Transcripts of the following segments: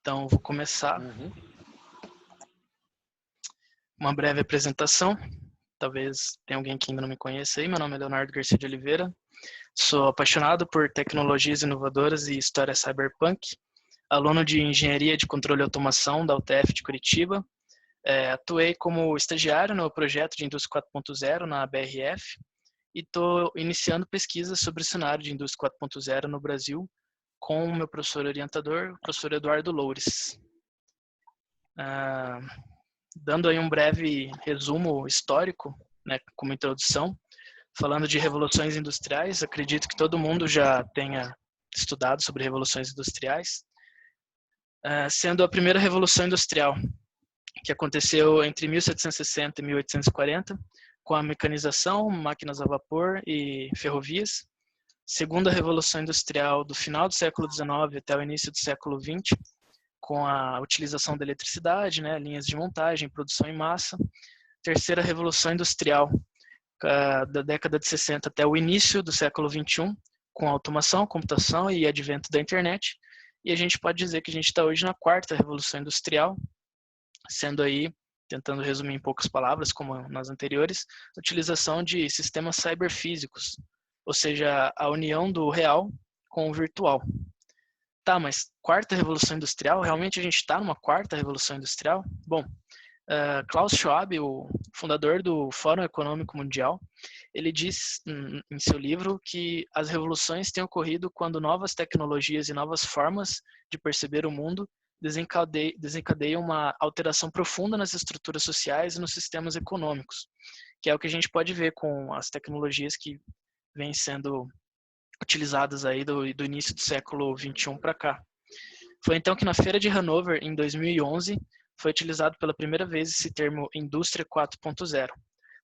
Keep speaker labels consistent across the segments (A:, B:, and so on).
A: Então, vou começar
B: Uhum.
A: uma breve apresentação. Talvez tenha alguém que ainda não me conheça aí. Meu nome é Leonardo Garcia de Oliveira. Sou apaixonado por tecnologias inovadoras e história cyberpunk. Aluno de Engenharia de Controle e Automação da UTF de Curitiba. Atuei como estagiário no projeto de Indústria 4.0 na BRF e estou iniciando pesquisas sobre o cenário de Indústria 4.0 no Brasil com o meu professor orientador, o professor Eduardo Loures. Dando aí um breve resumo histórico, né, como introdução, falando de revoluções industriais, acredito que todo mundo já tenha estudado sobre revoluções industriais, sendo a primeira revolução industrial, que aconteceu entre 1760 e 1840, com a mecanização, máquinas a vapor e ferrovias. Segunda revolução industrial do final do século XIX até o início do século XX, com a utilização da eletricidade, né, linhas de montagem, produção em massa. Terceira revolução industrial, da década de 60 até o início do século XXI, com a automação, computação e advento da internet. E a gente pode dizer que a gente está hoje na quarta revolução industrial, sendo aí, tentando resumir em poucas palavras, como nas anteriores, a utilização de sistemas cyberfísicos, ou seja, a união do real com o virtual. Tá, mas quarta revolução industrial? Realmente a gente está numa quarta revolução industrial? Bom, Klaus Schwab, o fundador do Fórum Econômico Mundial, ele diz em seu livro que as revoluções têm ocorrido quando novas tecnologias e novas formas de perceber o mundo desencadeiam uma alteração profunda nas estruturas sociais e nos sistemas econômicos, que é o que a gente pode ver com as tecnologias que vêm sendo utilizadas aí do início do século XXI para cá. Foi então que na Feira de Hanover, em 2011, foi utilizado pela primeira vez esse termo Indústria 4.0,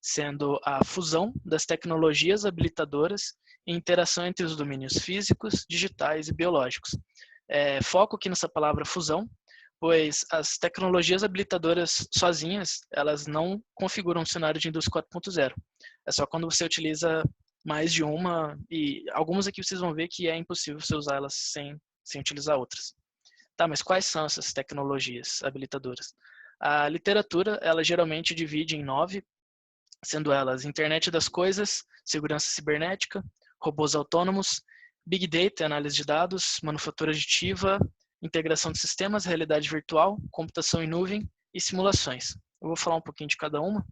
A: sendo a fusão das tecnologias habilitadoras e interação entre os domínios físicos, digitais e biológicos. Foco aqui nessa palavra fusão, pois as tecnologias habilitadoras sozinhas, elas não configuram um cenário de Indústria 4.0. É só quando você utiliza mais de uma, e algumas aqui vocês vão ver que é impossível você usar elas sem utilizar outras. Tá, mas quais são essas tecnologias habilitadoras? A literatura, ela geralmente divide em 9, sendo elas internet das coisas, segurança cibernética, robôs autônomos, big data, análise de dados, manufatura aditiva, integração de sistemas, realidade virtual, computação em nuvem e simulações. Eu vou falar um pouquinho de cada uma.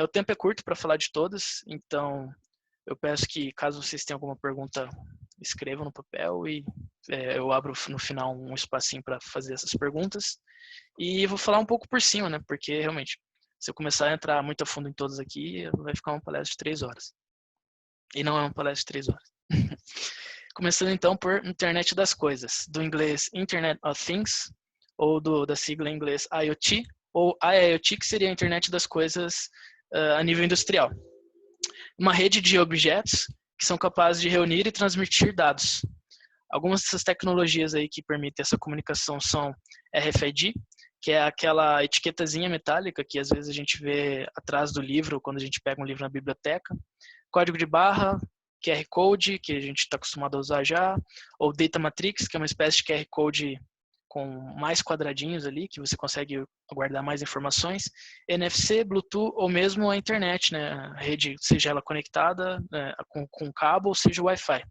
A: O tempo é curto para falar de todas, então eu peço que, caso vocês tenham alguma pergunta, escrevam no papel e eu abro no final um espacinho para fazer essas perguntas. E vou falar um pouco por cima, né? Porque realmente, se eu começar a entrar muito a fundo em todas aqui, vai ficar uma palestra de 3 horas. E não é uma palestra de 3 horas. Começando então por Internet das Coisas, do inglês Internet of Things, ou da sigla em inglês IoT, ou IIoT, que seria a Internet das Coisas a nível industrial. Uma rede de objetos que são capazes de reunir e transmitir dados. Algumas dessas tecnologias aí que permitem essa comunicação são RFID, que é aquela etiquetazinha metálica que às vezes a gente vê atrás do livro, quando a gente pega um livro na biblioteca. Código de barra, QR Code, que a gente está acostumado a usar já, ou Data Matrix, que é uma espécie de QR Code com mais quadradinhos ali, que você consegue guardar mais informações, NFC, Bluetooth ou mesmo a internet, né? A rede, seja ela conectada com cabo ou seja Wi-Fi.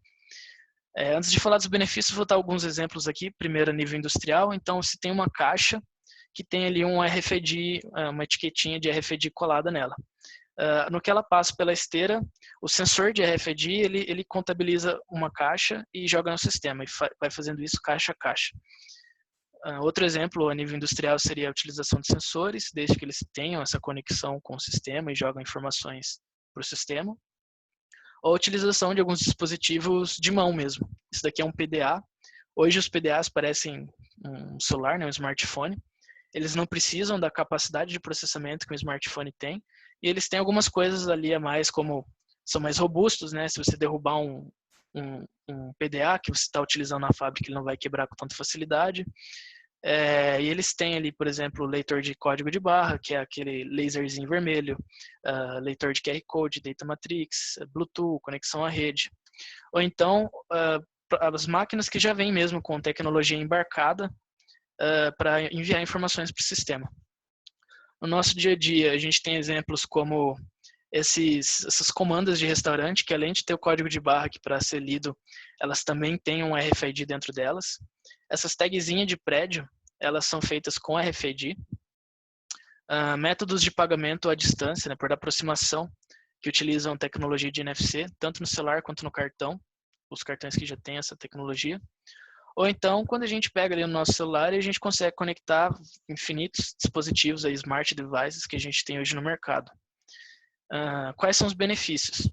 A: Antes de falar dos benefícios, vou dar alguns exemplos aqui. Primeiro, a nível industrial. Então, se tem uma caixa que tem ali um RFID, uma etiquetinha de RFID colada nela. No que ela passa pela esteira, o sensor de RFID, ele contabiliza uma caixa e joga no sistema, e vai fazendo isso caixa a caixa. Outro exemplo a nível industrial seria a utilização de sensores, desde que eles tenham essa conexão com o sistema e jogam informações para o sistema. Ou a utilização de alguns dispositivos de mão mesmo. Isso daqui é um PDA. Hoje os PDAs parecem um celular, né, um smartphone. Eles não precisam da capacidade de processamento que o smartphone tem. E eles têm algumas coisas ali a mais, como são mais robustos, né? Se você derrubar um PDA que você está utilizando na fábrica, ele não vai quebrar com tanta facilidade. E eles têm ali, por exemplo, o leitor de código de barra, que é aquele laserzinho vermelho, leitor de QR Code, Data Matrix, Bluetooth, conexão à rede. Ou então, as máquinas que já vêm mesmo com tecnologia embarcada, para enviar informações para o sistema. No nosso dia a dia, a gente tem exemplos como essas comandas de restaurante, que além de ter o código de barra aqui para ser lido, elas também têm um RFID dentro delas. Essas tagzinhas de prédio, elas são feitas com RFID. Métodos de pagamento à distância, né, por aproximação, que utilizam tecnologia de NFC, tanto no celular quanto no cartão, os cartões que já têm essa tecnologia. Ou então, quando a gente pega ali no nosso celular, a gente consegue conectar infinitos dispositivos, aí, smart devices, que a gente tem hoje no mercado. Quais são os benefícios?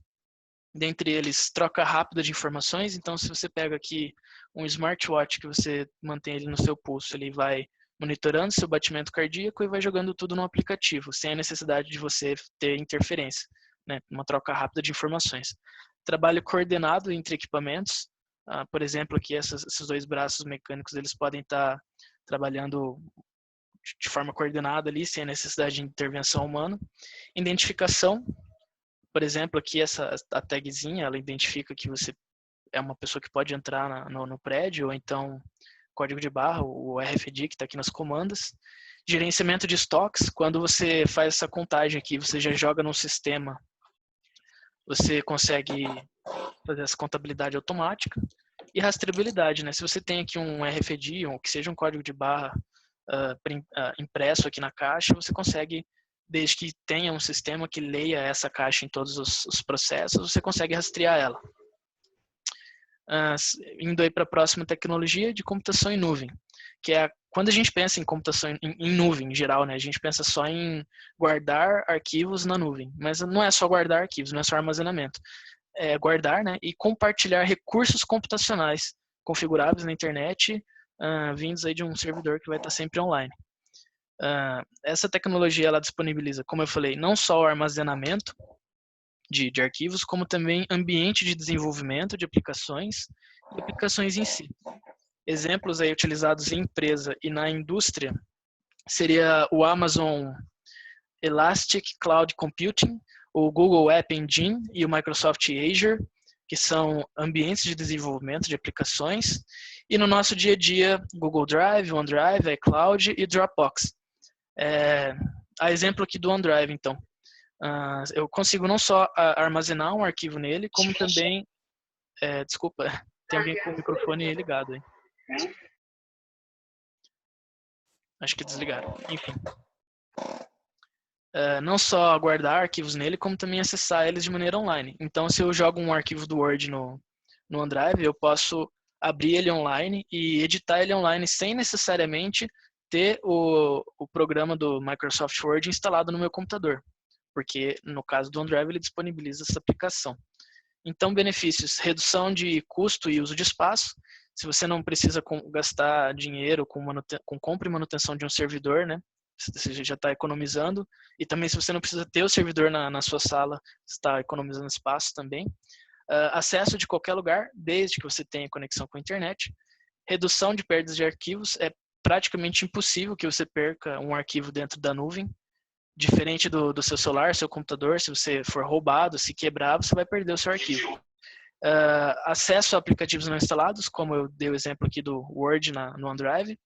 A: Dentre eles, troca rápida de informações. Então, se você pega aqui um smartwatch que você mantém ele no seu pulso, ele vai monitorando seu batimento cardíaco e vai jogando tudo no aplicativo, sem a necessidade de você ter interferência, né? Uma troca rápida de informações. Trabalho coordenado entre equipamentos. Por exemplo, aqui esses dois braços mecânicos, eles podem estar trabalhando de forma coordenada ali, sem a necessidade de intervenção humana. Identificação. Por exemplo, aqui a tagzinha, ela identifica que você é uma pessoa que pode entrar no prédio, ou então código de barra, o RFID que está aqui nas comandas. Gerenciamento de estoques, quando você faz essa contagem aqui, você já joga num sistema, você consegue fazer essa contabilidade automática. E rastreabilidade, né? Se você tem aqui um RFID, ou que seja um código de barra impresso aqui na caixa, você consegue, desde que tenha um sistema que leia essa caixa em todos os processos, você consegue rastrear ela. Indo aí para a próxima tecnologia de computação em nuvem, que é quando a gente pensa em computação em nuvem em geral, né, a gente pensa só em guardar arquivos na nuvem, mas não é só guardar arquivos, não é só armazenamento, é guardar, né, e compartilhar recursos computacionais configuráveis na internet, vindos aí de um servidor que vai estar sempre online. Essa tecnologia ela disponibiliza, como eu falei, não só o armazenamento de arquivos, como também ambiente de desenvolvimento de aplicações e aplicações em si. Exemplos aí utilizados em empresa e na indústria seria o Amazon Elastic Cloud Computing, o Google App Engine e o Microsoft Azure, que são ambientes de desenvolvimento de aplicações. E no nosso dia a dia, Google Drive, OneDrive, iCloud e Dropbox. A exemplo aqui do OneDrive, então. Eu consigo não só armazenar um arquivo nele, como também... desculpa, tem alguém com o microfone ligado aí. Acho que desligaram. Enfim. Não só guardar arquivos nele, como também acessar eles de maneira online. Então, se eu jogo um arquivo do Word no OneDrive, eu posso abrir ele online e editar ele online sem necessariamente ter o programa do Microsoft Word instalado no meu computador, porque no caso do OneDrive ele disponibiliza essa aplicação. Então, benefícios: redução de custo e uso de espaço. Se você não precisa gastar dinheiro com compra e manutenção de um servidor, né? Você já está economizando. E também, se você não precisa ter o servidor na sua sala, você está economizando espaço também. Acesso de qualquer lugar, desde que você tenha conexão com a internet. Redução de perdas de arquivos. É praticamente impossível que você perca um arquivo dentro da nuvem. Diferente do seu celular, seu computador, se você for roubado, se quebrar, você vai perder o seu arquivo. Acesso a aplicativos não instalados, como eu dei o exemplo aqui do Word no OneDrive.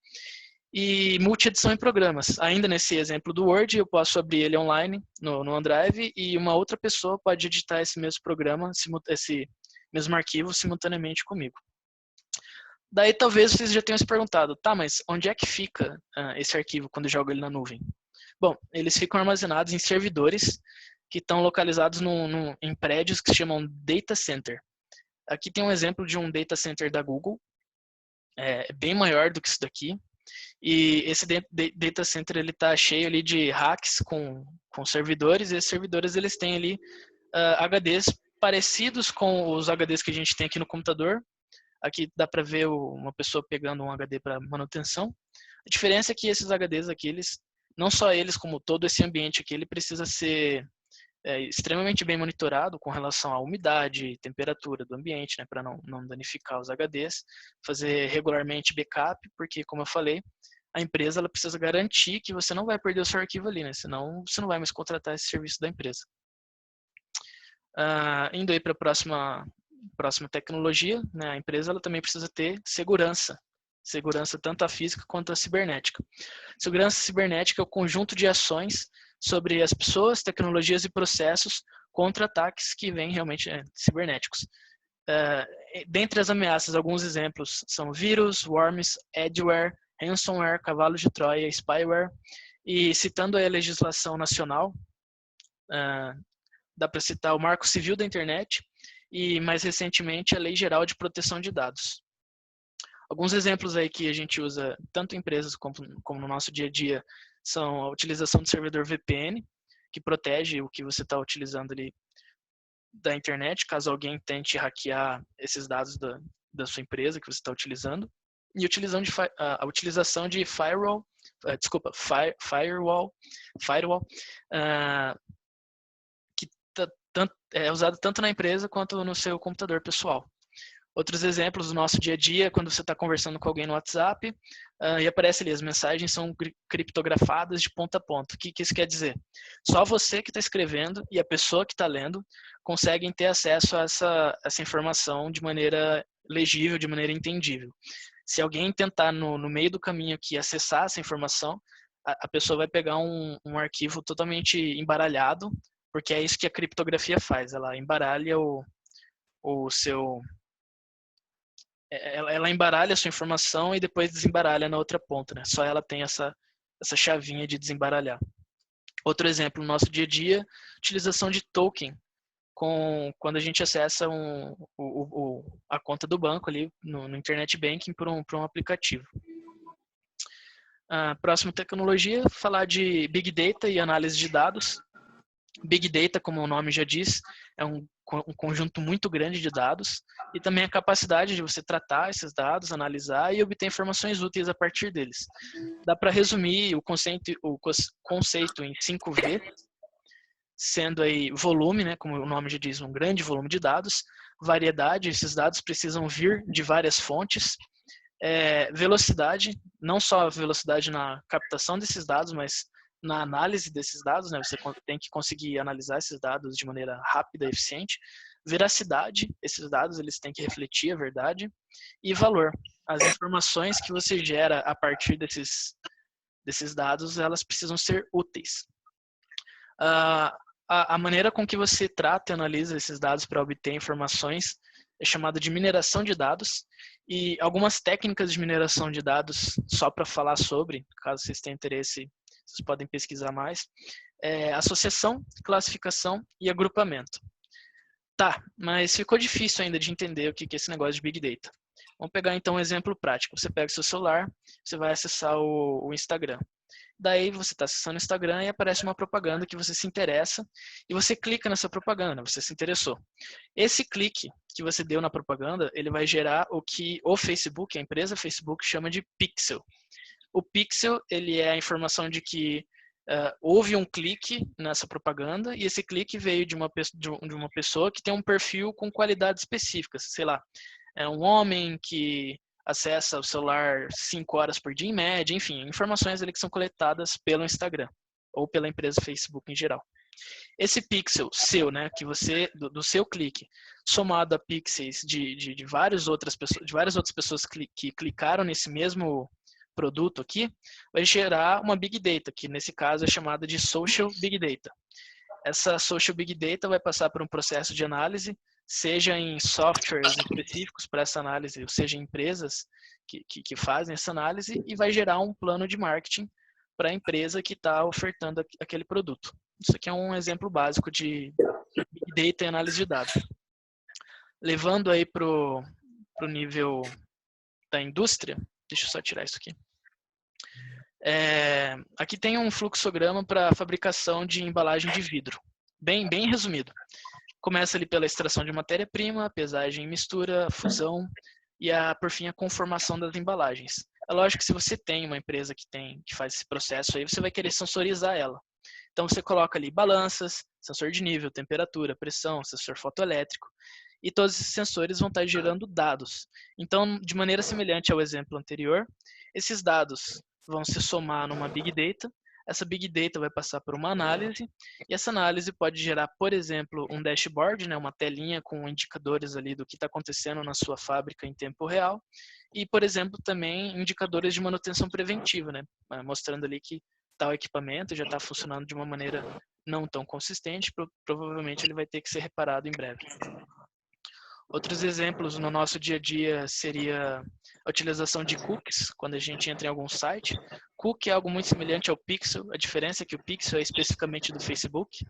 A: E multi-edição em programas. Ainda nesse exemplo do Word, eu posso abrir ele online no OneDrive e uma outra pessoa pode editar esse mesmo programa, esse mesmo arquivo simultaneamente comigo. Daí talvez vocês já tenham se perguntado, tá, mas onde é que fica esse arquivo quando eu jogo ele na nuvem? Bom, eles ficam armazenados em servidores que estão localizados em prédios que se chamam data center. Aqui tem um exemplo de um data center da Google, bem maior do que isso daqui. E esse data center ele está cheio ali de racks com servidores, e esses servidores eles têm ali HDs parecidos com os HDs que a gente tem aqui no computador. Aqui dá para ver uma pessoa pegando um HD para manutenção. A diferença é que esses HDs aqui, não só eles, como todo esse ambiente aqui, ele precisa ser extremamente bem monitorado com relação à umidade e temperatura do ambiente, né, para não danificar os HDs. Fazer regularmente backup, porque, como eu falei, a empresa ela precisa garantir que você não vai perder o seu arquivo ali, né, senão você não vai mais contratar esse serviço da empresa. Indo aí para a próxima tecnologia, né, a empresa ela também precisa ter segurança Segurança tanto a física quanto a cibernética. Segurança cibernética é o conjunto de ações sobre as pessoas, tecnologias e processos contra ataques que vêm realmente cibernéticos. Dentre as ameaças, alguns exemplos são vírus, worms, adware, ransomware, cavalo de Troia, spyware. E citando a legislação nacional, dá para citar o Marco Civil da Internet e, mais recentemente, a Lei Geral de Proteção de Dados. Alguns exemplos aí que a gente usa, tanto em empresas como no nosso dia a dia, são a utilização do servidor VPN, que protege o que você está utilizando ali da internet, caso alguém tente hackear esses dados da sua empresa que você está utilizando. E a utilização de firewall, que é usado tanto na empresa quanto no seu computador pessoal. Outros exemplos do nosso dia a dia, quando você está conversando com alguém no WhatsApp e aparece ali, as mensagens são criptografadas de ponta a ponta. O que isso quer dizer? Só você que está escrevendo e a pessoa que está lendo conseguem ter acesso a essa informação de maneira legível, de maneira entendível. Se alguém tentar no meio do caminho aqui acessar essa informação, a pessoa vai pegar um arquivo totalmente embaralhado, porque é isso que a criptografia faz, ela embaralha o seu... Ela embaralha a sua informação e depois desembaralha na outra ponta, né? Só ela tem essa chavinha de desembaralhar. Outro exemplo, no nosso dia a dia, utilização de token, quando a gente acessa a conta do banco ali no Internet Banking por um aplicativo. A próxima tecnologia, falar de Big Data e análise de dados. Big Data, como o nome já diz, é um conjunto muito grande de dados e também a capacidade de você tratar esses dados, analisar e obter informações úteis a partir deles. Dá para resumir o conceito em 5V, sendo aí volume, né, como o nome já diz, um grande volume de dados, variedade, esses dados precisam vir de várias fontes, velocidade, não só a velocidade na captação desses dados, mas na análise desses dados, né? Você tem que conseguir analisar esses dados de maneira rápida e eficiente. Veracidade, esses dados eles têm que refletir a verdade. E valor, as informações que você gera a partir desses dados, elas precisam ser úteis. A maneira com que você trata e analisa esses dados para obter informações é chamada de mineração de dados. E algumas técnicas de mineração de dados, só para falar sobre, caso vocês tenham interesse, vocês podem pesquisar mais, associação, classificação e agrupamento. Tá, mas ficou difícil ainda de entender o que é esse negócio de Big Data. Vamos pegar então um exemplo prático. Você pega o seu celular, você vai acessar o Instagram. Daí você está acessando o Instagram e aparece uma propaganda que você se interessa e você clica nessa propaganda, você se interessou. Esse clique que você deu na propaganda, ele vai gerar o que o Facebook, a empresa Facebook, chama de pixel. O pixel, ele é a informação de que houve um clique nessa propaganda e esse clique veio de uma pessoa que tem um perfil com qualidades específicas. Sei lá, é um homem que acessa o celular 5 horas por dia em média, enfim, informações ali que são coletadas pelo Instagram ou pela empresa Facebook em geral. Esse pixel seu, né, que você do seu clique, somado a pixels de várias outras pessoas que clicaram nesse mesmo produto aqui, vai gerar uma Big Data, que nesse caso é chamada de Social Big Data. Essa Social Big Data vai passar por um processo de análise, seja em softwares específicos para essa análise, ou seja, em empresas que fazem essa análise, e vai gerar um plano de marketing para a empresa que está ofertando aquele produto. Isso aqui é um exemplo básico de Big Data e análise de dados. Levando aí para o nível da indústria, deixa eu só tirar isso aqui. Aqui tem um fluxograma para a fabricação de embalagem de vidro, bem resumido. Começa ali pela extração de matéria-prima, pesagem, mistura, fusão e, por fim, a conformação das embalagens. É lógico que se você tem uma empresa que faz esse processo aí, você vai querer sensorizar ela. Então você coloca ali balanças, sensor de nível, temperatura, pressão, sensor fotoelétrico, e todos esses sensores vão estar gerando dados. Então, de maneira semelhante ao exemplo anterior, esses dados vão se somar numa Big Data. essa Big Data vai passar por uma análise, e essa análise pode gerar, por exemplo, um dashboard, né, uma telinha com indicadores ali do que está acontecendo na sua fábrica em tempo real, e, por exemplo, também indicadores de manutenção preventiva, né, mostrando ali que tal equipamento já está funcionando de uma maneira não tão consistente, provavelmente ele vai ter que ser reparado em breve. Outros exemplos no nosso dia a dia seria a utilização de cookies, quando a gente entra em algum site. Cookie é algo muito semelhante ao Pixel, a diferença é que o Pixel é especificamente do Facebook.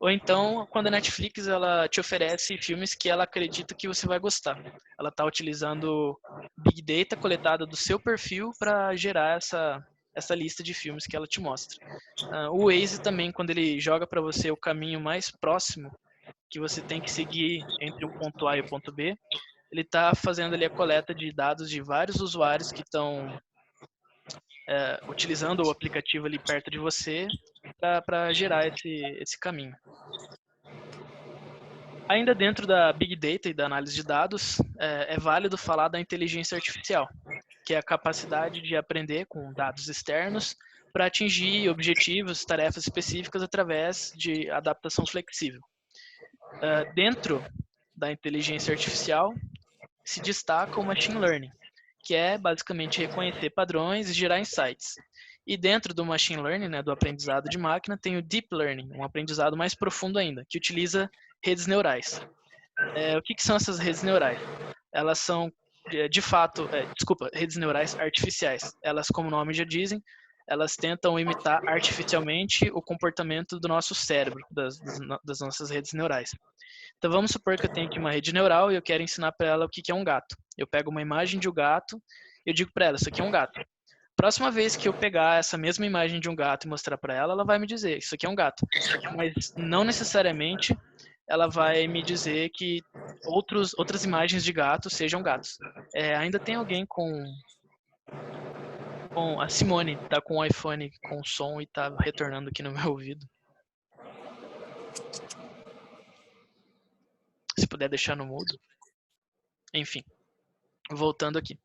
A: Ou então, quando a Netflix ela te oferece filmes que ela acredita que você vai gostar. Ela está utilizando Big Data coletada do seu perfil para gerar essa lista de filmes que ela te mostra. O Waze também, quando ele joga para você o caminho mais próximo que você tem que seguir entre o ponto A e o ponto B, ele está fazendo ali a coleta de dados de vários usuários que estão utilizando o aplicativo ali perto de você para gerar esse caminho. Ainda dentro da Big Data e da análise de dados, é válido falar da inteligência artificial, que é a capacidade de aprender com dados externos para atingir objetivos, tarefas específicas através de adaptação flexível. Dentro da inteligência artificial, se destaca o machine learning, que é basicamente reconhecer padrões e gerar insights. E dentro do machine learning, né, do aprendizado de máquina, tem o deep learning, um aprendizado mais profundo ainda, que utiliza redes neurais. O que são essas redes neurais? Elas são, de fato, redes neurais artificiais. Elas, como o nome já dizem, elas tentam imitar artificialmente o comportamento do nosso cérebro, das nossas redes neurais. Então vamos supor que eu tenho aqui uma rede neural e eu quero ensinar para ela o que é um gato. Eu pego uma imagem de um gato e eu digo para ela, isso aqui é um gato. Próxima vez que eu pegar essa mesma imagem de um gato e mostrar para ela, ela vai me dizer, isso aqui é um gato. Mas não necessariamente ela vai me dizer que outras imagens de gatos sejam gatos. Ainda tem alguém com a Simone, tá com o iPhone com som e tá retornando aqui no meu ouvido. Se puder deixar no mudo. Enfim, voltando aqui.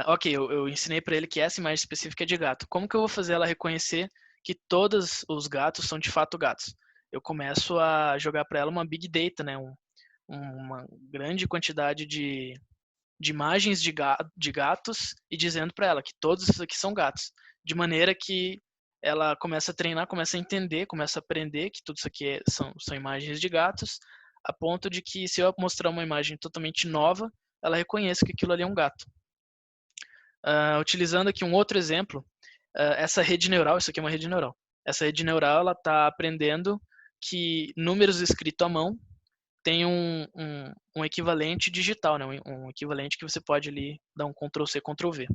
A: Ok, eu ensinei para ele que essa imagem específica é de gato. Como que eu vou fazer ela reconhecer que todos os gatos são de fato gatos? Eu começo a jogar para ela uma big data, né? Uma grande quantidade de imagens de gatos e dizendo para ela que todos esses aqui são gatos. De maneira que ela começa a treinar, começa a entender, começa a aprender que tudo isso aqui são imagens de gatos, a ponto de que se eu mostrar uma imagem totalmente nova, ela reconheça que aquilo ali é um gato. Utilizando aqui um outro exemplo, essa rede neural, isso aqui é uma rede neural. Essa rede neural ela está aprendendo que números escritos à mão tem um equivalente digital, né? Um equivalente que você pode ali dar um Ctrl+C, Ctrl+V.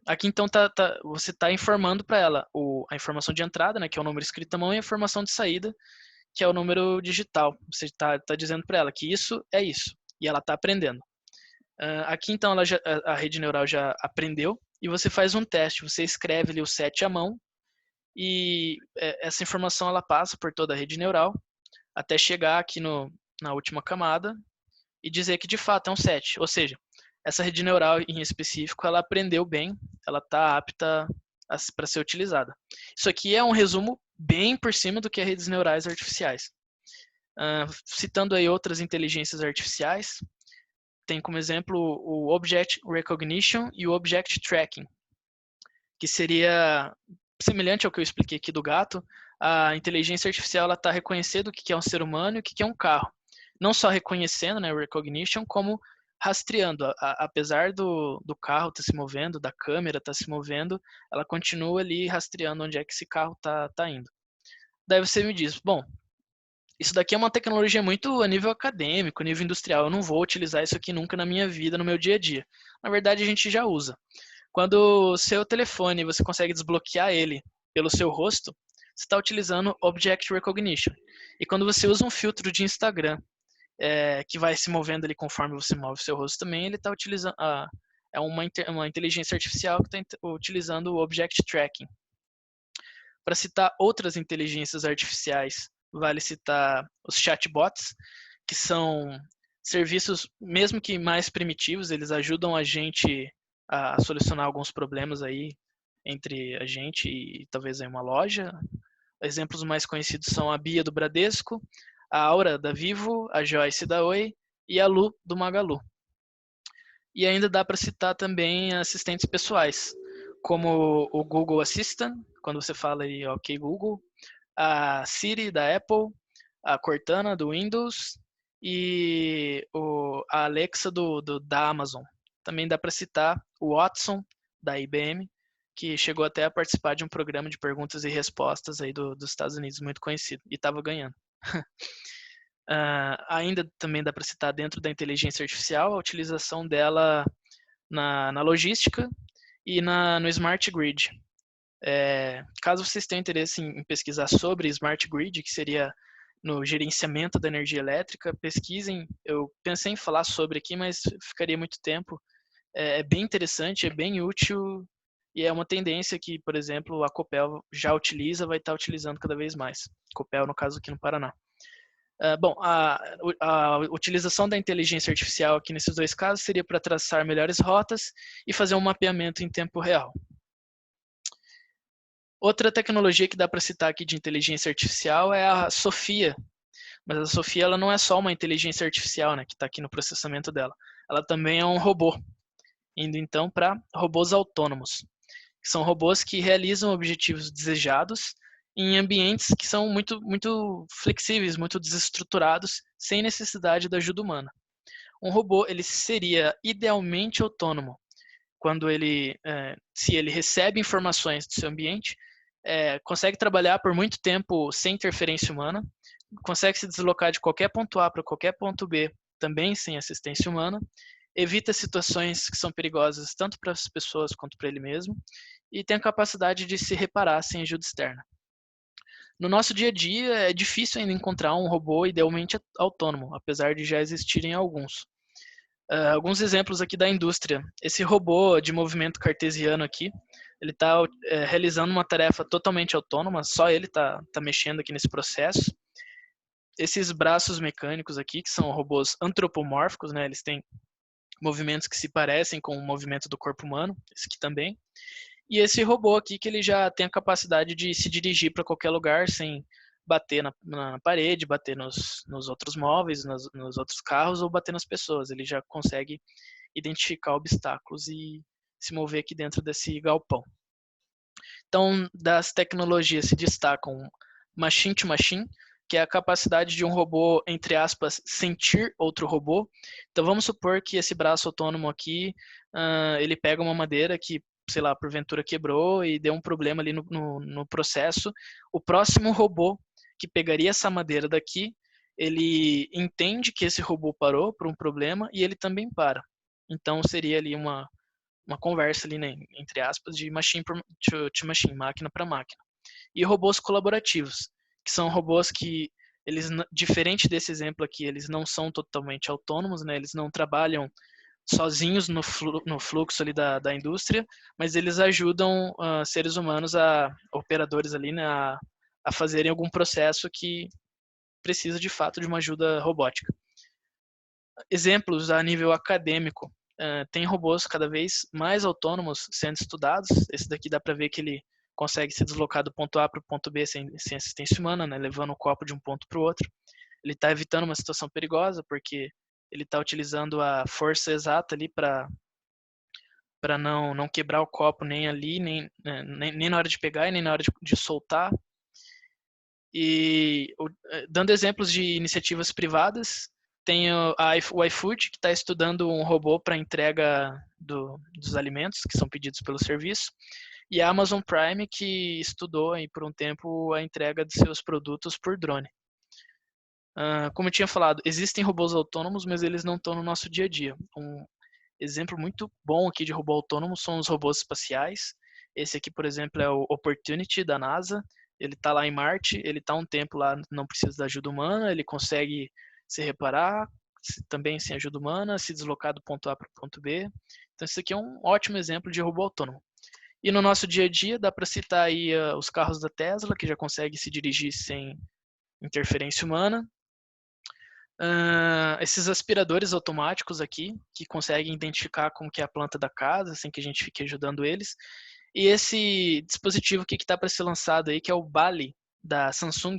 A: Aqui então você está informando para ela a informação de entrada, né, que é o número escrito à mão, e a informação de saída, que é o número digital. Você está dizendo para ela que isso é isso, e ela está aprendendo. Aqui então a rede neural já aprendeu, e você faz um teste, você escreve ali o 7 à mão, e essa informação ela passa por toda a rede neural, até chegar aqui na última camada e dizer que de fato é um 7. Ou seja, essa rede neural em específico, ela aprendeu bem, ela está apta para ser utilizada. Isso aqui é um resumo bem por cima do que é redes neurais artificiais. Citando aí outras inteligências artificiais, tem como exemplo o Object Recognition e o Object Tracking, que seria semelhante ao que eu expliquei aqui do gato. A inteligência artificial está reconhecendo o que é um ser humano e o que é um carro. Não só reconhecendo, né, recognition, como rastreando. Apesar do carro estar se movendo, da câmera estar se movendo, ela continua ali rastreando onde é que esse carro está indo. Daí você me diz, bom, isso daqui é uma tecnologia muito a nível acadêmico, a nível industrial. Eu não vou utilizar isso aqui nunca na minha vida, no meu dia a dia. Na verdade, a gente já usa. Quando o seu telefone, você consegue desbloquear ele pelo seu rosto, você está utilizando Object Recognition. E quando você usa um filtro de Instagram, que vai se movendo ali conforme você move o seu rosto também, ele está utilizando... é uma inteligência artificial que está utilizando o Object Tracking. Para citar outras inteligências artificiais, vale citar os chatbots, que são serviços, mesmo que mais primitivos, eles ajudam a gente a solucionar alguns problemas aí entre a gente e talvez aí uma loja. Exemplos mais conhecidos são a Bia do Bradesco, a Aura da Vivo, a Joyce da Oi e a Lu do Magalu. E ainda dá para citar também assistentes pessoais, como o Google Assistant, quando você fala aí, ok Google, a Siri da Apple, a Cortana do Windows e a Alexa da Amazon. Também dá para citar o Watson da IBM, que chegou até a participar de um programa de perguntas e respostas aí dos Estados Unidos, muito conhecido, e estava ganhando. Ainda também dá para citar dentro da inteligência artificial a utilização dela na logística e no Smart Grid. Caso vocês tenham interesse em pesquisar sobre Smart Grid, que seria no gerenciamento da energia elétrica, pesquisem. Eu pensei em falar sobre aqui, mas ficaria muito tempo. É bem interessante, é bem útil e é uma tendência que, por exemplo, a Copel já utiliza, vai estar utilizando cada vez mais. Copel, no caso, aqui no Paraná. Bom, a utilização da inteligência artificial aqui nesses dois casos seria para traçar melhores rotas e fazer um mapeamento em tempo real. Outra tecnologia que dá para citar aqui de inteligência artificial é a Sofia. Mas a Sofia ela não é só uma inteligência artificial, né, que está aqui no processamento dela. Ela também é um robô, indo então para robôs autônomos, que são robôs que realizam objetivos desejados em ambientes que são muito, muito flexíveis, muito desestruturados, sem necessidade da ajuda humana. Um robô ele seria idealmente autônomo quando se ele recebe informações do seu ambiente, consegue trabalhar por muito tempo sem interferência humana, consegue se deslocar de qualquer ponto A para qualquer ponto B, também sem assistência humana, evita situações que são perigosas tanto para as pessoas quanto para ele mesmo, e tem a capacidade de se reparar sem ajuda externa. No nosso dia a dia, é difícil ainda encontrar um robô idealmente autônomo, apesar de já existirem alguns. Alguns exemplos aqui da indústria. Esse robô de movimento cartesiano aqui, ele está realizando uma tarefa totalmente autônoma, só ele está mexendo aqui nesse processo. Esses braços mecânicos aqui, que são robôs antropomórficos, né, eles têm movimentos que se parecem com o movimento do corpo humano, esse aqui também. E esse robô aqui que ele já tem a capacidade de se dirigir para qualquer lugar sem bater na parede, bater nos outros móveis, nos outros carros ou bater nas pessoas. Ele já consegue identificar obstáculos e se mover aqui dentro desse galpão. Então, das tecnologias se destacam machine to machine, que é a capacidade de um robô, entre aspas, sentir outro robô. Então, vamos supor que esse braço autônomo aqui, ele pega uma madeira que, sei lá, porventura quebrou e deu um problema ali no processo. O próximo robô que pegaria essa madeira daqui, ele entende que esse robô parou por um problema e ele também para. Então, seria ali uma conversa ali, né, entre aspas, de machine to machine, máquina para máquina. E robôs colaborativos, que são robôs que, eles, diferente desse exemplo aqui, eles não são totalmente autônomos, né, eles não trabalham sozinhos no fluxo ali da indústria, mas eles ajudam seres humanos, operadores ali, né, a fazerem algum processo que precisa de fato de uma ajuda robótica. Exemplos a nível acadêmico, tem robôs cada vez mais autônomos sendo estudados. Esse daqui dá para ver que ele consegue se deslocar do ponto A para o ponto B sem assistência humana, né, levando o copo de um ponto para o outro. Ele está evitando uma situação perigosa, porque ele está utilizando a força exata ali para não quebrar o copo nem ali, nem na hora de pegar e nem na hora de soltar. E dando exemplos de iniciativas privadas, tem o iFood, que está estudando um robô para entrega dos alimentos que são pedidos pelo serviço, e a Amazon Prime, que estudou aí por um tempo a entrega de seus produtos por drone. Como eu tinha falado, existem robôs autônomos, mas eles não estão no nosso dia a dia. Um exemplo muito bom aqui de robô autônomo são os robôs espaciais. Esse aqui, por exemplo, é o Opportunity da NASA. Ele está lá em Marte, ele está um tempo lá, não precisa da ajuda humana, ele consegue se reparar, também sem ajuda humana, se deslocar do ponto A para o ponto B. Então, esse aqui é um ótimo exemplo de robô autônomo. E no nosso dia a dia, dá para citar aí os carros da Tesla, que já consegue se dirigir sem interferência humana. Esses aspiradores automáticos aqui, que conseguem identificar como que é a planta da casa, sem que a gente fique ajudando eles. E esse dispositivo aqui que está para ser lançado aí, que é o Bali, da Samsung.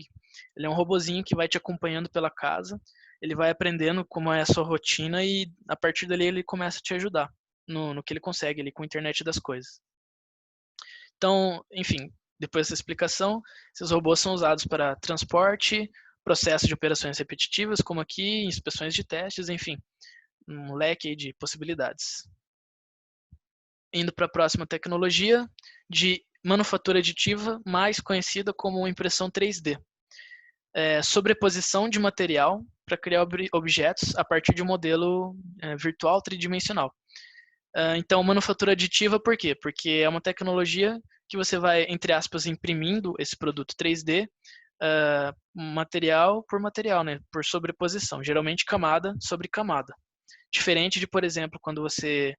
A: Ele é um robozinho que vai te acompanhando pela casa, ele vai aprendendo como é a sua rotina e a partir dali ele começa a te ajudar no que ele consegue ali com a internet das coisas. Então, enfim, depois dessa explicação, esses robôs são usados para transporte, processo de operações repetitivas, como aqui, inspeções de testes, enfim, um leque aí de possibilidades. Indo para a próxima tecnologia de manufatura aditiva, mais conhecida como impressão 3D. Sobreposição de material para criar objetos a partir de um modelo virtual tridimensional. Então, manufatura aditiva, por quê? Porque é uma tecnologia que você vai, entre aspas, imprimindo esse produto 3D, material por material, né? Por sobreposição, geralmente camada sobre camada. Diferente de, por exemplo, quando você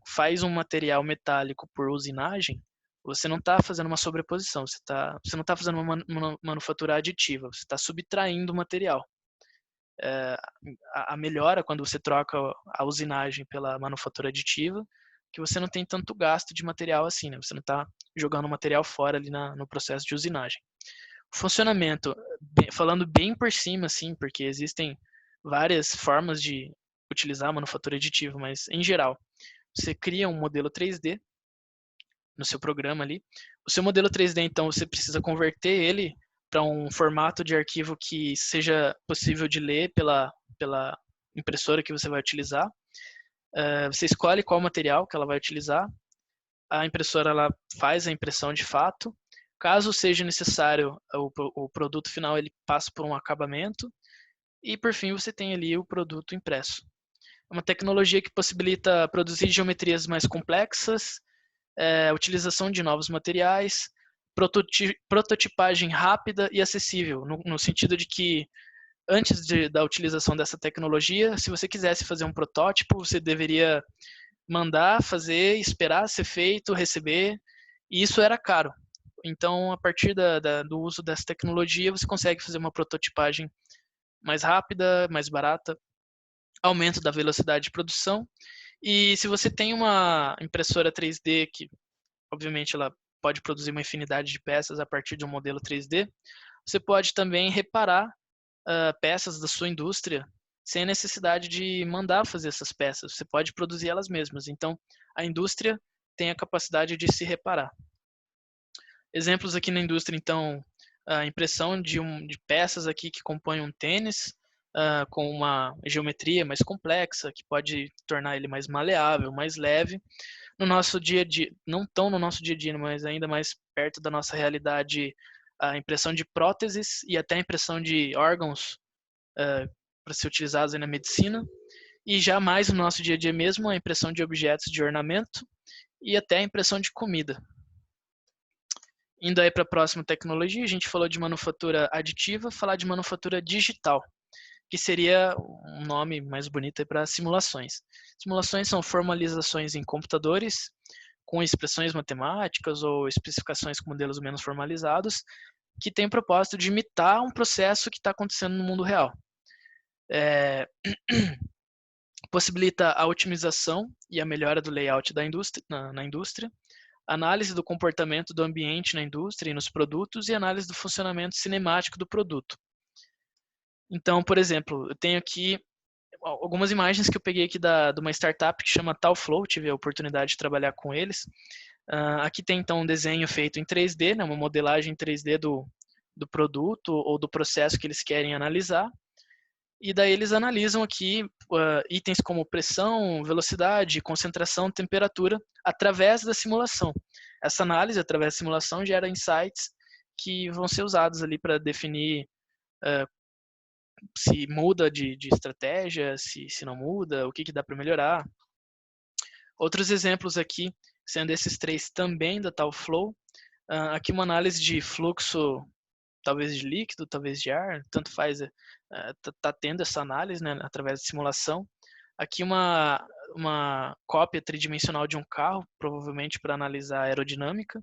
A: faz um material metálico por usinagem, você não está fazendo uma sobreposição, você não está fazendo uma manufatura aditiva, você está subtraindo o material. A melhora quando você troca a usinagem pela manufatura aditiva, que você não tem tanto gasto de material assim, né? Você não está jogando material fora ali no processo de usinagem. Funcionamento, falando bem por cima, assim, porque existem várias formas de utilizar a manufatura aditiva, mas em geral, você cria um modelo 3D no seu programa ali. O seu modelo 3D, então, você precisa converter ele para um formato de arquivo que seja possível de ler pela impressora que você vai utilizar. Você escolhe qual material que ela vai utilizar. A impressora ela faz a impressão de fato. Caso seja necessário, o produto final ele passa por um acabamento. E, por fim, você tem ali o produto impresso. É uma tecnologia que possibilita produzir geometrias mais complexas, utilização de novos materiais, prototipagem rápida e acessível, no sentido de que antes da utilização dessa tecnologia, se você quisesse fazer um protótipo, você deveria mandar fazer, esperar ser feito, receber, e isso era caro. Então, a partir do uso dessa tecnologia, você consegue fazer uma prototipagem mais rápida, mais barata, aumento da velocidade de produção. E se você tem uma impressora 3D que, obviamente, ela pode produzir uma infinidade de peças a partir de um modelo 3D, você pode também reparar peças da sua indústria sem a necessidade de mandar fazer essas peças. Você pode produzir elas mesmas. Então, a indústria tem a capacidade de se reparar. Exemplos aqui na indústria, então, a impressão de peças aqui que compõem um tênis, com uma geometria mais complexa, que pode tornar ele mais maleável, mais leve. No nosso dia a dia, não tão no nosso dia a dia, mas ainda mais perto da nossa realidade, a impressão de próteses e até a impressão de órgãos para ser utilizados na medicina. E já mais no nosso dia a dia mesmo, a impressão de objetos de ornamento e até a impressão de comida. Indo aí para a próxima tecnologia, a gente falou de manufatura aditiva, falar de manufatura digital, que seria um nome mais bonito para simulações. Simulações são formalizações em computadores com expressões matemáticas ou especificações com modelos menos formalizados, que tem o propósito de imitar um processo que está acontecendo no mundo real. Possibilita a otimização e a melhora do layout da indústria, na indústria, análise do comportamento do ambiente na indústria e nos produtos e análise do funcionamento cinemático do produto. Então, por exemplo, eu tenho aqui algumas imagens que eu peguei aqui de uma startup que chama Talflow, tive a oportunidade de trabalhar com eles. Aqui tem então um desenho feito em 3D, né, uma modelagem 3D do produto ou do processo que eles querem analisar. E daí eles analisam aqui itens como pressão, velocidade, concentração, temperatura, através da simulação. Essa análise, através da simulação, gera insights que vão ser usados ali para definir se muda de estratégia, se não muda, o que dá para melhorar. Outros exemplos aqui, sendo esses três também da Talflow, aqui uma análise de fluxo, talvez de líquido, talvez de ar, tanto faz, tá tendo essa análise, né, através de simulação. Aqui uma cópia tridimensional de um carro, provavelmente para analisar a aerodinâmica.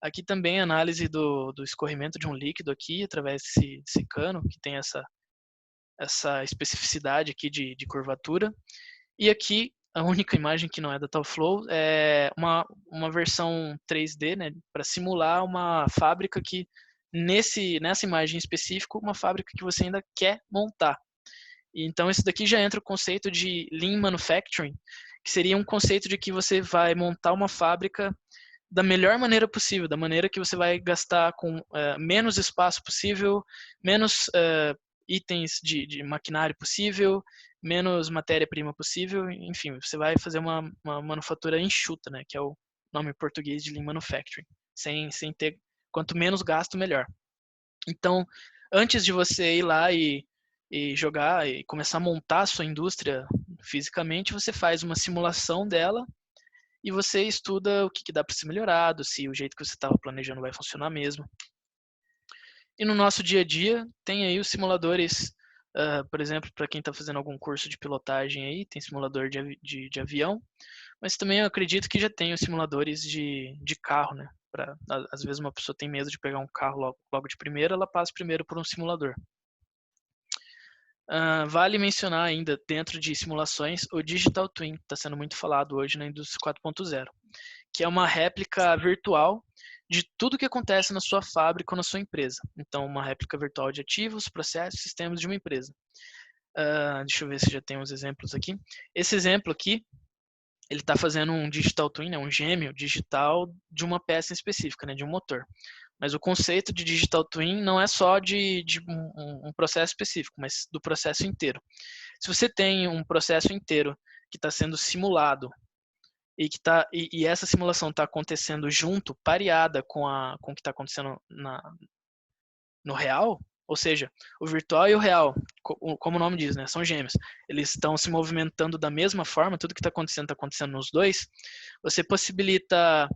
A: Aqui também a análise do escorrimento de um líquido aqui, através desse cano, que tem essa especificidade aqui de curvatura. E aqui, a única imagem que não é da TalFlow é uma versão 3D, né, para simular uma fábrica que, nessa imagem específica, uma fábrica que você ainda quer montar. Então, isso daqui já entra o conceito de Lean Manufacturing, que seria um conceito de que você vai montar uma fábrica da melhor maneira possível, da maneira que você vai gastar com menos espaço possível, menos itens de maquinário possível, menos matéria-prima possível, enfim, você vai fazer uma manufatura enxuta, né, que é o nome em português de Lean Manufacturing, sem ter, quanto menos gasto, melhor. Então, antes de você ir lá e jogar e começar a montar a sua indústria fisicamente, você faz uma simulação dela e você estuda o que dá para ser melhorado, se o jeito que você estava planejando vai funcionar mesmo. E no nosso dia a dia, tem aí os simuladores, por exemplo, para quem está fazendo algum curso de pilotagem aí, tem simulador de avião, mas também eu acredito que já tem os simuladores de carro, né? Às vezes uma pessoa tem medo de pegar um carro logo de primeira, ela passa primeiro por um simulador. Vale mencionar ainda, dentro de simulações, o Digital Twin, que está sendo muito falado hoje na indústria 4.0, que é uma réplica virtual de tudo que acontece na sua fábrica ou na sua empresa. Então, uma réplica virtual de ativos, processos, sistemas de uma empresa. Deixa eu ver se já tem uns exemplos aqui. Esse exemplo aqui, ele está fazendo um Digital Twin, né, um gêmeo digital de uma peça específica, né, de um motor. Mas o conceito de Digital Twin não é só de um processo específico, mas do processo inteiro. Se você tem um processo inteiro que está sendo simulado e essa simulação está acontecendo junto, pareada com o que está acontecendo no real, ou seja, o virtual e o real, como o nome diz, né, são gêmeos, eles estão se movimentando da mesma forma, tudo que está acontecendo nos dois, você possibilita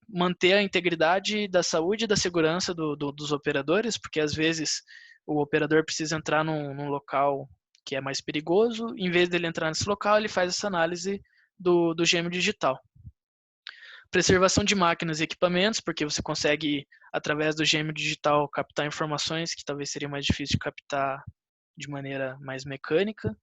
A: manter a integridade da saúde e da segurança dos operadores, porque às vezes o operador precisa entrar num local que é mais perigoso, em vez dele entrar nesse local, ele faz essa análise do gêmeo digital. Preservação de máquinas e equipamentos, porque você consegue, através do gêmeo digital, captar informações que talvez seria mais difícil de captar de maneira mais mecânica.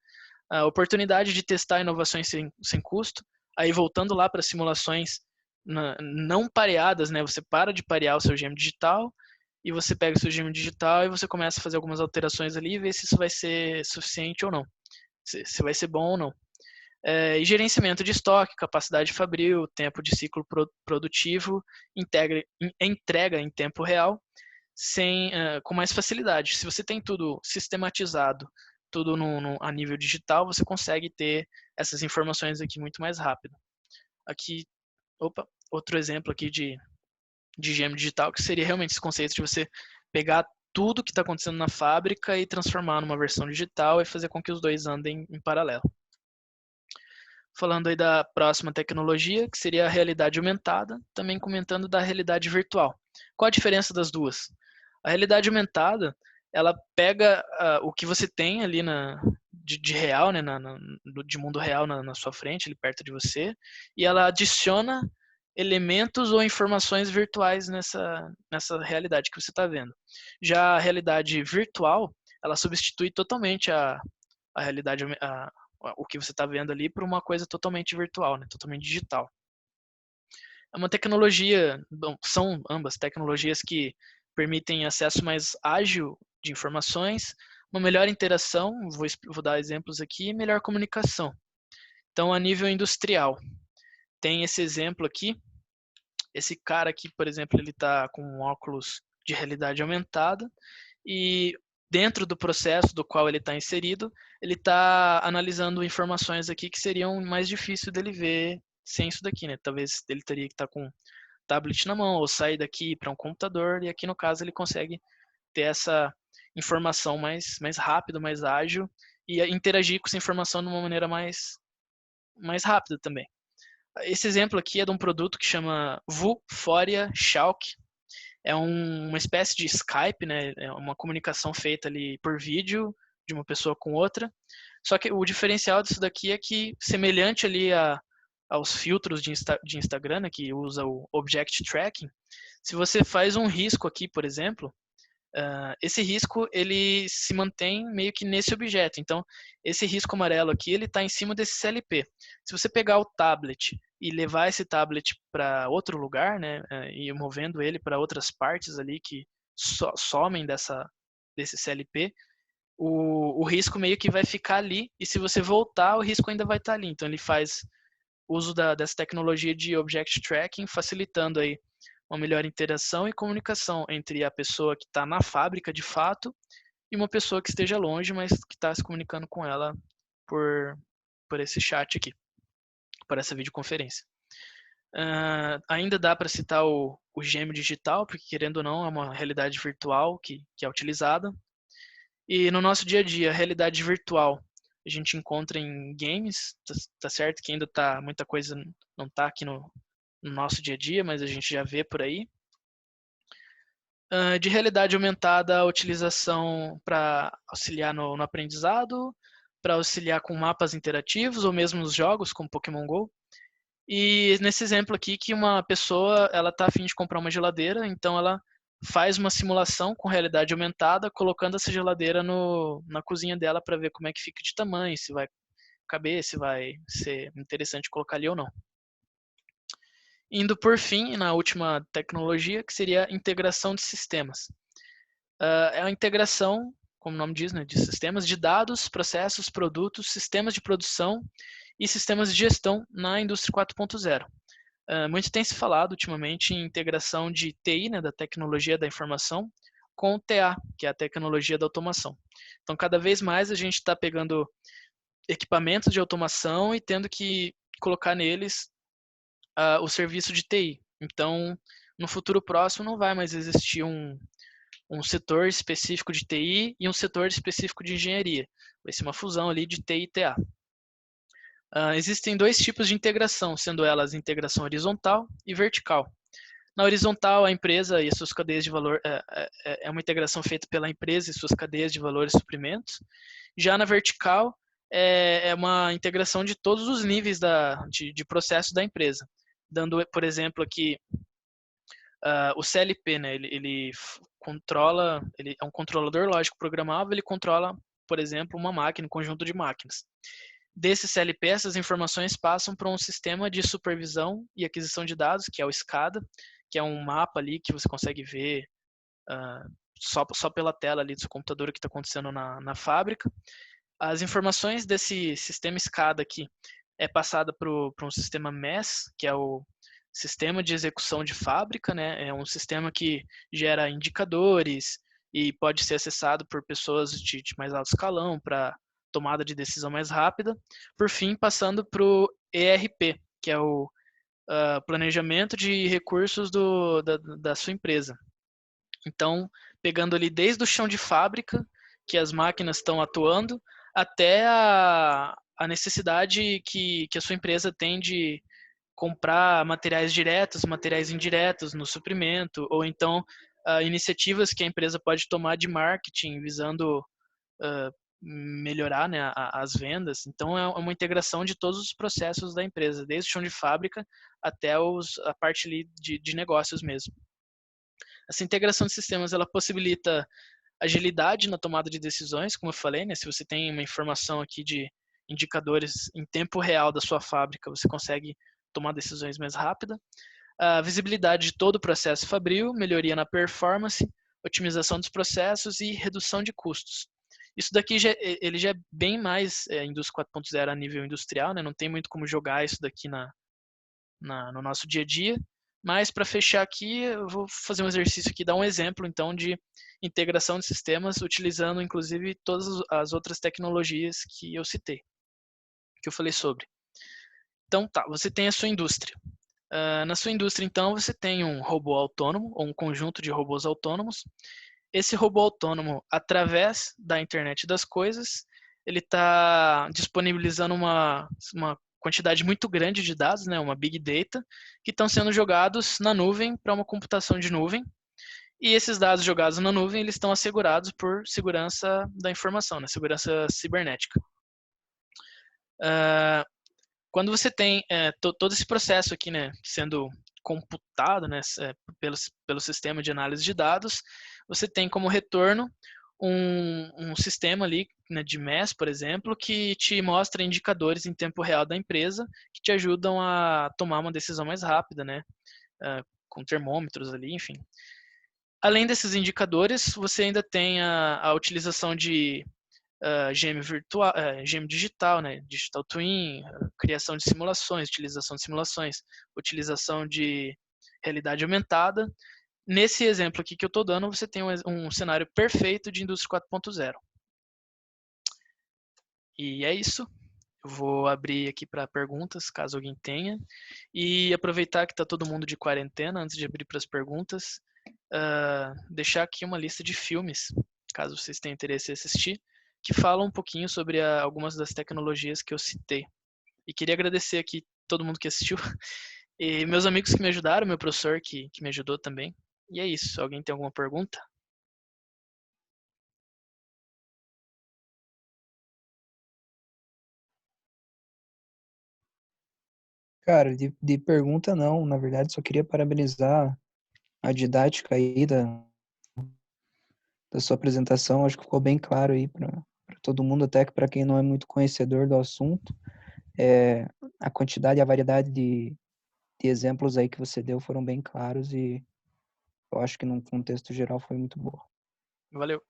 A: A oportunidade de testar inovações sem custo. Aí, voltando lá para simulações não pareadas, né? Você para de parear o seu gêmeo digital e você pega o seu gêmeo digital e você começa a fazer algumas alterações ali e ver se isso vai ser suficiente ou não, se vai ser bom ou não. E gerenciamento de estoque, capacidade fabril, tempo de ciclo produtivo, entrega em tempo real, com mais facilidade. Se você tem tudo sistematizado, tudo a nível digital, você consegue ter essas informações aqui muito mais rápido. Aqui, outro exemplo aqui de gêmeo digital, que seria realmente esse conceito de você pegar tudo que está acontecendo na fábrica e transformar numa versão digital e fazer com que os dois andem em paralelo. Falando aí da próxima tecnologia, que seria a realidade aumentada, também comentando da realidade virtual. Qual a diferença das duas? A realidade aumentada, ela pega o que você tem ali de real, né, de mundo real na sua frente, ali perto de você, e ela adiciona elementos ou informações virtuais nessa realidade que você está vendo. Já a realidade virtual, ela substitui totalmente a realidade, o que você está vendo ali, por uma coisa totalmente virtual, né, totalmente digital. É uma tecnologia, são ambas tecnologias que permitem acesso mais ágil de informações, uma melhor interação, vou dar exemplos aqui, e melhor comunicação. Então, a nível industrial, tem esse exemplo aqui, esse cara aqui, por exemplo, ele está com um óculos de realidade aumentada e dentro do processo do qual ele está inserido, ele está analisando informações aqui que seriam mais difíceis dele ver sem isso daqui, né? Talvez ele teria que estar com um tablet na mão ou sair daqui para um computador, e aqui no caso ele consegue ter essa informação mais rápida, mais ágil e interagir com essa informação de uma maneira mais rápida também. Esse exemplo aqui é de um produto que chama Vuforia Chalk. É uma espécie de Skype, né? É uma comunicação feita ali por vídeo de uma pessoa com outra. Só que o diferencial disso daqui é que, semelhante ali aos filtros de Instagram, né, que usa o Object Tracking, se você faz um risco aqui, por exemplo, Esse risco ele se mantém meio que nesse objeto. Então, esse risco amarelo aqui ele está em cima desse CLP. Se você pegar o tablet e levar esse tablet para outro lugar, né, e movendo ele para outras partes ali que somem desse CLP, o risco meio que vai ficar ali, e se você voltar, o risco ainda vai estar ali. Então, ele faz uso dessa tecnologia de Object Tracking, facilitando aí uma melhor interação e comunicação entre a pessoa que está na fábrica de fato e uma pessoa que esteja longe, mas que está se comunicando com ela por esse chat aqui, por essa videoconferência. Ainda dá para citar o gêmeo digital, porque querendo ou não é uma realidade virtual que é utilizada. E no nosso dia a dia, a realidade virtual a gente encontra em games, tá certo que ainda muita coisa não está aqui no nosso dia a dia, mas a gente já vê por aí. De realidade aumentada, a utilização para auxiliar no aprendizado, para auxiliar com mapas interativos ou mesmo nos jogos, como Pokémon GO. E nesse exemplo aqui, que uma pessoa ela está a fim de comprar uma geladeira, então ela faz uma simulação com realidade aumentada, colocando essa geladeira na cozinha dela para ver como é que fica de tamanho, se vai caber, se vai ser interessante colocar ali ou não. Indo por fim, na última tecnologia, que seria a integração de sistemas. É a integração, como o nome diz, né, de sistemas de dados, processos, produtos, sistemas de produção e sistemas de gestão na indústria 4.0. Muito tem se falado ultimamente em integração de TI, né, da tecnologia da informação, com TA, que é a tecnologia da automação. Então, cada vez mais a gente está pegando equipamentos de automação e tendo que colocar neles o serviço de TI. Então, no futuro próximo não vai mais existir um setor específico de TI e um setor específico de engenharia. Vai ser uma fusão ali de TI e TA. Existem dois tipos de integração, sendo elas integração horizontal e vertical. Na horizontal, a empresa e as suas cadeias de valor é uma integração feita pela empresa e suas cadeias de valores e suprimentos. Já na vertical, é uma integração de todos os níveis de processo da empresa. Dando, por exemplo, aqui o CLP, né? Ele controla, ele é um controlador lógico programável, ele controla, por exemplo, uma máquina, um conjunto de máquinas. Desse CLP, essas informações passam para um sistema de supervisão e aquisição de dados, que é o SCADA, que é um mapa ali que você consegue ver só pela tela ali do seu computador o que está acontecendo na fábrica. As informações desse sistema SCADA aqui é passada para um sistema MES, que é o sistema de execução de fábrica, né? É um sistema que gera indicadores e pode ser acessado por pessoas de mais alto escalão para tomada de decisão mais rápida. Por fim, passando para o ERP, que é o planejamento de recursos da sua empresa. Então, pegando ali desde o chão de fábrica, que as máquinas estão atuando, até a necessidade que a sua empresa tem de comprar materiais diretos, materiais indiretos no suprimento, ou então iniciativas que a empresa pode tomar de marketing visando melhorar, né, as vendas. Então, é uma integração de todos os processos da empresa, desde o chão de fábrica até a parte ali de negócios mesmo. Essa integração de sistemas ela possibilita agilidade na tomada de decisões, como eu falei, né? Se você tem uma informação aqui de indicadores em tempo real da sua fábrica, você consegue tomar decisões mais rápidas. A visibilidade de todo o processo fabril, melhoria na performance, otimização dos processos e redução de custos. Isso daqui ele já é bem mais indústria 4.0 a nível industrial, né? Não tem muito como jogar isso daqui no nosso dia a dia. Mas para fechar aqui, eu vou fazer um exercício aqui, dar um exemplo então de integração de sistemas, utilizando inclusive todas as outras tecnologias que eu citei, que eu falei sobre. Então tá, você tem a sua indústria. Na sua indústria, então, você tem um robô autônomo, ou um conjunto de robôs autônomos. Esse robô autônomo, através da internet das coisas, ele está disponibilizando uma quantidade muito grande de dados, né, uma big data, que estão sendo jogados na nuvem para uma computação de nuvem. E esses dados jogados na nuvem, eles estão assegurados por segurança da informação, né, segurança cibernética. Quando você tem todo esse processo aqui, né, sendo computado, né, pelo sistema de análise de dados, você tem como retorno um sistema ali, né, de MES, por exemplo, que te mostra indicadores em tempo real da empresa que te ajudam a tomar uma decisão mais rápida, né? Com termômetros ali, enfim. Além desses indicadores, você ainda tem a utilização de GM virtual, GM digital, né? Digital Twin, criação de simulações, utilização de simulações, utilização de realidade aumentada. Nesse exemplo aqui que eu estou dando, você tem um cenário perfeito de indústria 4.0. E é isso. Eu vou abrir aqui para perguntas, caso alguém tenha. E aproveitar que está todo mundo de quarentena, antes de abrir para as perguntas, deixar aqui uma lista de filmes, caso vocês tenham interesse em assistir, que falam um pouquinho sobre algumas das tecnologias que eu citei. E queria agradecer aqui todo mundo que assistiu. E meus amigos que me ajudaram, meu professor que me ajudou também. E é isso. Alguém tem alguma pergunta?
B: Cara, de pergunta não, na verdade só queria parabenizar a didática aí da sua apresentação, acho que ficou bem claro aí para todo mundo, até que para quem não é muito conhecedor do assunto, a quantidade e a variedade de exemplos aí que você deu foram bem claros e eu acho que num contexto geral foi muito boa.
A: Valeu.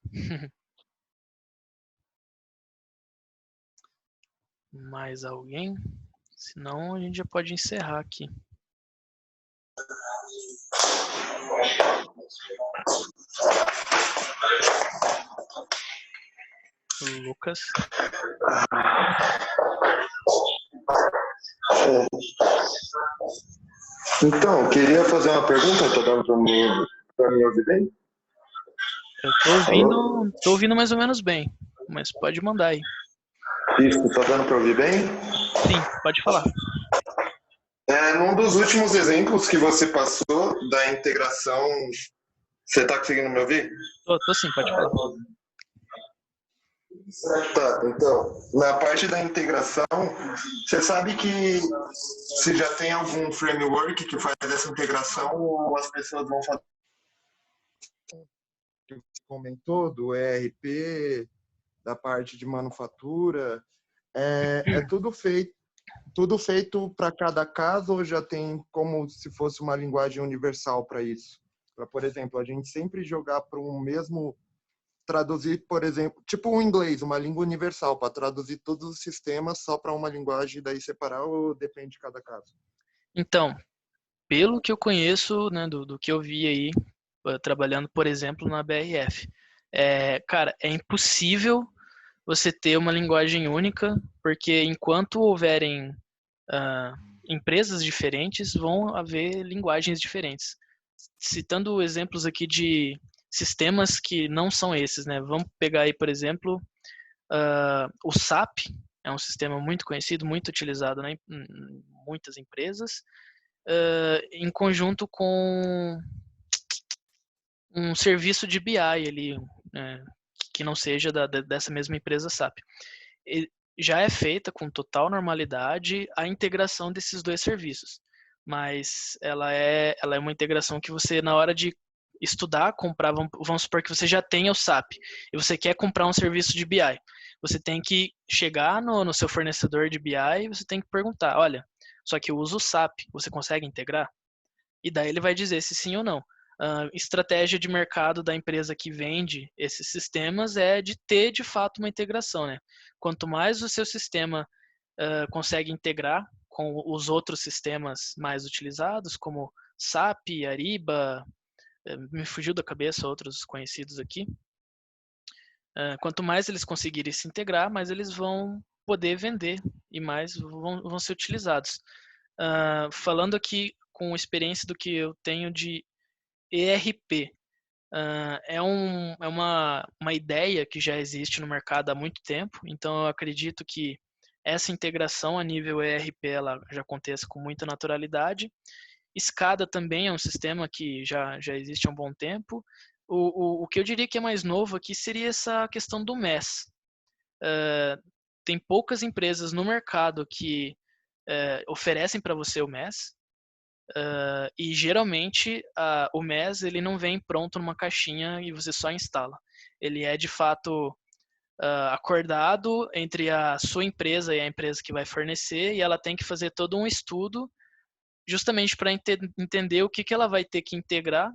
A: Mais alguém? Senão a gente já pode encerrar aqui. Lucas.
C: Então, queria fazer uma pergunta, tá dando para me ouvir bem?
A: Eu tô ouvindo mais ou menos bem, mas pode mandar aí.
C: Isso, tá dando para ouvir bem?
A: Sim, pode falar.
C: Num dos últimos exemplos que você passou da integração, você está conseguindo me ouvir?
A: Tô sim, pode falar.
C: Tá, então, na parte da integração, você sabe que se já tem algum framework que faz essa integração ou as pessoas vão fazer que você comentou, do ERP, da parte de manufatura, é tudo feito para cada caso ou já tem como se fosse uma linguagem universal para isso? Para, por exemplo, a gente sempre jogar para um mesmo, traduzir, por exemplo, tipo o inglês, uma língua universal, para traduzir todos os sistemas só para uma linguagem e daí separar ou depende de cada caso?
A: Então, pelo que eu conheço, né, do que eu vi aí, trabalhando, por exemplo, na BRF, cara, é impossível você ter uma linguagem única, porque enquanto houverem empresas diferentes, vão haver linguagens diferentes. Citando exemplos aqui de sistemas que não são esses, né? Vamos pegar aí, por exemplo, o SAP, é um sistema muito conhecido, muito utilizado, né, em muitas empresas, em conjunto com um serviço de BI ali, que não seja dessa mesma empresa SAP. Já é feita com total normalidade a integração desses dois serviços, mas ela é uma integração que você, na hora de estudar, comprar, vamos supor que você já tenha o SAP e você quer comprar um serviço de BI. Você tem que chegar no seu fornecedor de BI e você tem que perguntar, olha, só que eu uso o SAP, você consegue integrar? E daí ele vai dizer se sim ou não. A estratégia de mercado da empresa que vende esses sistemas é de ter de fato uma integração, né? Quanto mais o seu sistema consegue integrar com os outros sistemas mais utilizados, como SAP, Ariba, me fugiu da cabeça outros conhecidos aqui. Quanto mais eles conseguirem se integrar, mais eles vão poder vender e mais vão ser utilizados. Falando aqui com experiência do que eu tenho de ERP, é uma ideia que já existe no mercado há muito tempo, então eu acredito que essa integração a nível ERP ela já aconteça com muita naturalidade. SCADA também é um sistema que já existe há um bom tempo. O que eu diria que é mais novo aqui seria essa questão do MES. Tem poucas empresas no mercado que oferecem para você o MES. E geralmente o MES ele não vem pronto numa caixinha e você só instala. Ele é de fato acordado entre a sua empresa e a empresa que vai fornecer, e ela tem que fazer todo um estudo justamente para entender o que ela vai ter que integrar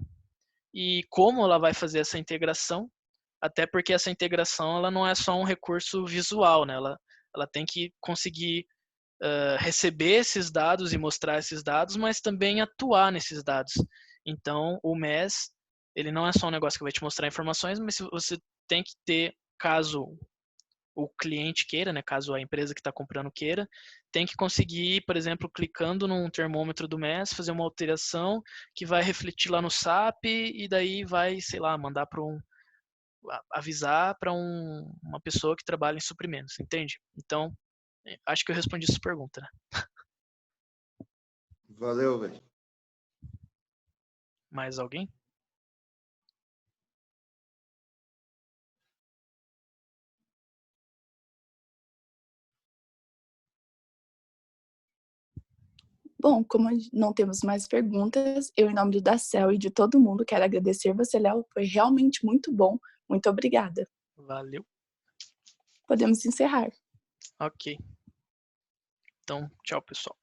A: e como ela vai fazer essa integração, até porque essa integração ela não é só um recurso visual, né? Ela tem que conseguir receber esses dados e mostrar esses dados, mas também atuar nesses dados. Então, o MES, ele não é só um negócio que vai te mostrar informações, mas você tem que ter, caso o cliente queira, né, caso a empresa que está comprando queira, tem que conseguir, por exemplo, clicando num termômetro do MES, fazer uma alteração que vai refletir lá no SAP e daí vai, sei lá, mandar para avisar para uma pessoa que trabalha em suprimentos, entende? Então, acho que eu respondi essa pergunta, né?
C: Valeu, velho.
A: Mais alguém?
D: Bom, como não temos mais perguntas, eu, em nome do Dacel e de todo mundo, quero agradecer você, Léo. Foi realmente muito bom. Muito obrigada.
A: Valeu.
D: Podemos encerrar.
A: Ok. Então, tchau, pessoal.